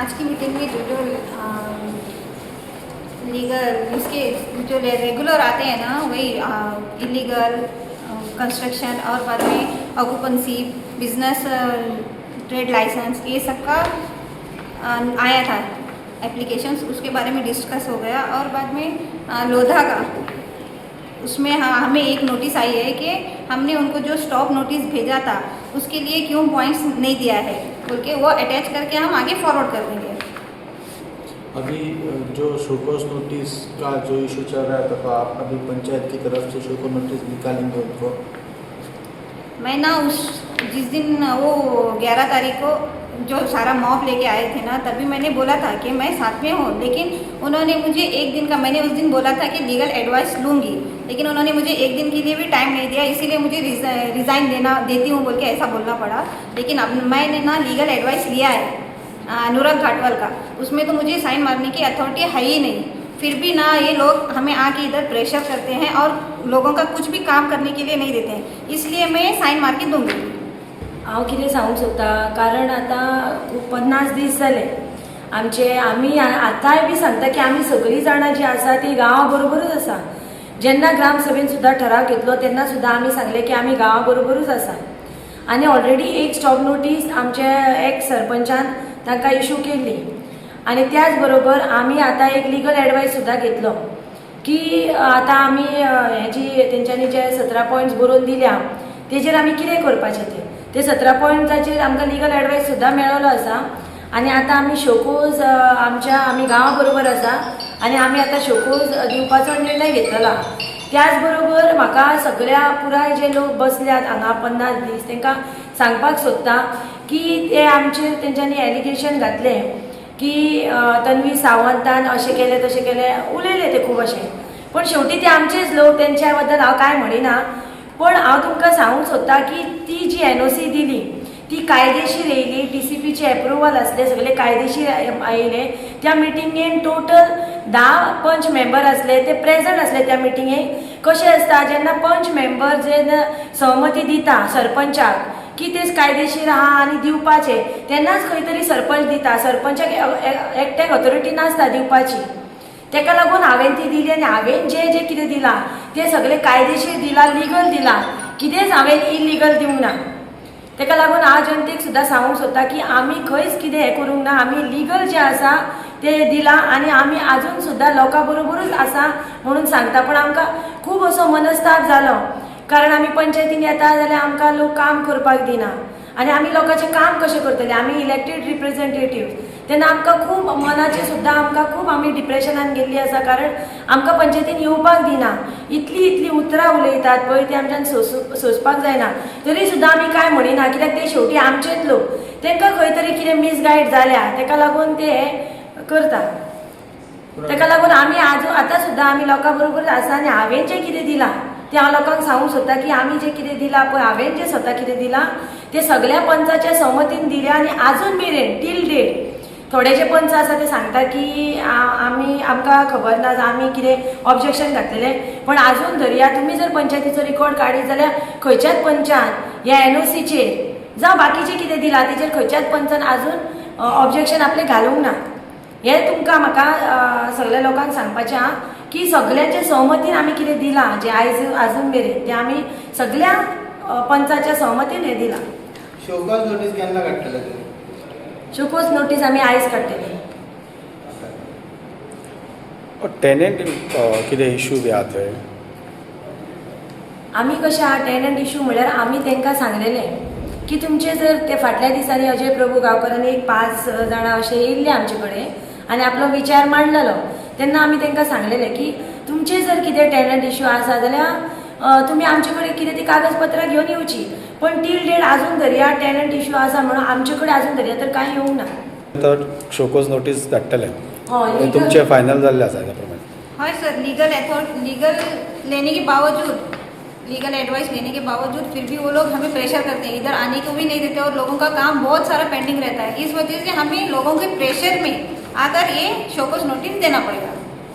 आज की मीटिंग में जो लीगल इसके जो रेगुलर आते हैं ना वही इलीगल कंस्ट्रक्शन और बाद में ऑक्यूपेंसी बिजनेस ट्रेड लाइसेंस ये सब का आया था एप्लीकेशंस, उसके बारे में डिस्कस हो गया। और बाद में लोधा का उसमें हमें एक नोटिस आई है कि हमने उनको जो स्टॉप नोटिस भेजा था उसके लिए क्यों पॉइंट्स नहीं दिया है बोल के वो अटैच करके हम आगे फॉरवर्ड कर देंगे। अभी जो शोकॉज नोटिस का जो इशू चल रहा है तो आप अभी पंचायत की तरफ से शोकॉज नोटिस निकालेंगे उनको? मैं ना जिस दिन वो 11 तारीख को जो सारा मॉब लेके आए थे ना तभी मैंने बोला था कि मैं साथ में हूँ, लेकिन उन्होंने मुझे एक दिन का, मैंने उस दिन बोला था कि लीगल एडवाइस लूँगी, लेकिन उन्होंने मुझे एक दिन के लिए भी टाइम नहीं दिया, इसीलिए मुझे रिज़ाइन देती हूँ बोल के ऐसा बोलना पड़ा। लेकिन अब मैंने ना लीगल एडवाइस लिया है अनुराग घाटवाल का, उसमें तो मुझे साइन मारने की अथॉरिटी है ही नहीं, फिर भी ना ये लोग हमें आके इधर प्रेशर करते हैं और लोगों का कुछ भी काम करने के लिए नहीं देते हैं, इसलिए मैं साइन मार के दूँगी। हांव कितें सांगूंक सोदता, कारण आतां 50 दीस जाले आमी आतांय बी सांगता की आमी सगळीं जाणां जीं आसा तीं गांवा बरोबरूच आसा। जेन्ना ग्रामसभेन सुद्दां ठराव घेतलो तेन्ना सुद्दां आमी सांगलें की आमी गांवा बरोबरूच आसा आनी ऑलरेडी एक स्टॉप नोटीस आमचे एक्स सरपंचान तांकां इशू केल्ली आनी त्याच बरोबर आमी आतां एक लीगल एडवायस सुद्दां घेतलो की आतां आमी हेजी तेंच्यांनी जे 17 पॉयंट्स बरोवन दिल्या तेजेर आमी कितें करपाचें ते 17 पॉयंट्साचेर आमकां लीगल एडवायस सुद्दां मेळ्ळो आसा आनी आतां आमी शोकोज आमी गांवा बरोबर आसा आनी आमी आतां शोकोज दिवपाचो निर्णय घेतला। त्याच बरोबर म्हाका सगळ्या पुराय जे लोक बसल्यात हांगा 50 दीस तांकां सांगपाक सोदता की ते आमचेर तेंच्यांनी एलिगेशन घातलें की तन्वी सावंतान अशें केलें तशें केलें, उलयले ते खूब अशें, पण शेवटी ते आमचेच लोक, तेंच्या बद्दल हांव कांय म्हणिना, पण हांव तुमकां सांगूंक सोदता की ती जी एनओसी दिली ती कायदेशीर येयली, टीसीपीचे एप्रुवल आसले, सगळे कायदेशीर आयले। त्या मिटिंगेन टोटल 10 पंच मेंबर आसले, ते प्रेजंट आसले त्या मिटिंगेक। कशें आसता जेन्ना पंच मेंबर जेन्ना सहमती दिता सरपंचाक की तेच कायदेशीर आहा आनी दिवपाचे, तेन्नाच खंय तरी सरपंच दिता, सरपंचाक एकट्याक ऑथॉरिटी नासता दिवपाची। तेका लागून हांवें ती दिली आनी हांवें जे कितें दिलां तें सगळें कायदेशीर दिलां, लीगल दिलां, कितेंच हांवें इल्लीगल दिवंक ना। तेका लागून हांव जनतेक सुद्दां सांगूंक सोदता की आमी खंयच कितें हें करूंक ना, आमी लीगल जें आसा तें दिलां आनी आमी आजून सुद्दां लोकां बरोबरूच आसा म्हणून सांगता। पण आमकां खूब असो मनस्ताप जालो, कारण आमी पंचायतीन येता जाल्यार आमकां लोक काम करपाक दिना आनी आमी लोकांचें काम कशें करतले, आमी इलेक्टेड रिप्रेझेंटेटिव्ह, तेन्ना आमकां खूब मनाचें सुद्दां आमकां खूब आमी डिप्रेशनान गेल्ली आसा, कारण आमकां पंचायतीन येवपाक दिना, इतली उतरां उलयतात पळय ती आमच्यान सोंसपाक जायना। तरी सुद्दां आमी कांय म्हणिना, कित्याक ते शेवटी आमचेच लोक, तांकां खंय तरी कितें मिसगायड जाल्या तेका लागून ते करतात। तेका लागून आमी आतां सुद्दां आमी लोकां बरोबर आसा आनी हांवें जें कितें दिलां तें हांव लोकांक सांगूंक सोदता की आमी जें कितें दिलां पळय, हांवें जें स्वता कितें दिलां तें सगळ्या पंचाच्या सहमतीन दिल्या आनी आजून मेरेन टील डेट थोडे जे पंच आसा ते सांगता की आमकां खबर ना, आमी कितें ऑब्जेक्शन घातलेलें, पण आजून धरया तुमी जर पंचायतीचो रिकॉर्ड काडीत जाल्यार खंयच्याच पंचान ह्या एनओसीचेर जावं बाकीचें कितें दिलां तेचेर खंयच्याच पंचान आजून ऑब्जेक्शन आपलें घालूंक ना। हें तुमकां म्हाका सगळ्या लोकांक सांगपाचें आहा की सगळ्यांच्या सहमतीन आमी कितें दिलां जें आजून मेरेन तें आमी सगळ्या पंचाच्या सहमतीन हें दिलां। शोकॉज नोटीस केन्ना काडटले तुमी? शोकॉज नोटीस आमी आयज काडटली। टेनंट कितें इशू बी आहा थंय? आमी कशें आहा टेनंट इशू म्हळ्यार आमी तांकां सांगलेलें की तुमचे जर ते फाटल्या दिसांनी अजय प्रभू गांवकरांनी एक 5 जाणां अशे येयल्ले आमचे कडेन आनी आपलो विचार मांडलेलो, तेन्ना आमी तांकां सांगलेलें की तुमचे जर कितें टेनंट इशू आसा जाल्यार तुमी आमचे कडेन कितें ती कागदपत्रां घेवन येवची, पण टील डेट आजून धरया टेनंट इशू आसा म्हणून आमचे कडेन आजून धरया तर कांय येवंक ना। तर शोकॉज नोटीस धाडटले हय, तुमचे फायनल जाल्ले आसा त्या प्रमाणे? हाँ सर, लीगल लेने के बावजूद, लीगल एडवाइस लेने के बावजूद फिर भी वो लोग हमें प्रेशर करते हैं, इधर आने को भी नहीं देते और लोगों का काम बहुत सारा पेंडिंग रहता है। इस वजह से हमें लोगों के प्रेशर में आकर ये शोकॉज नोटिस देना पड़ेगा।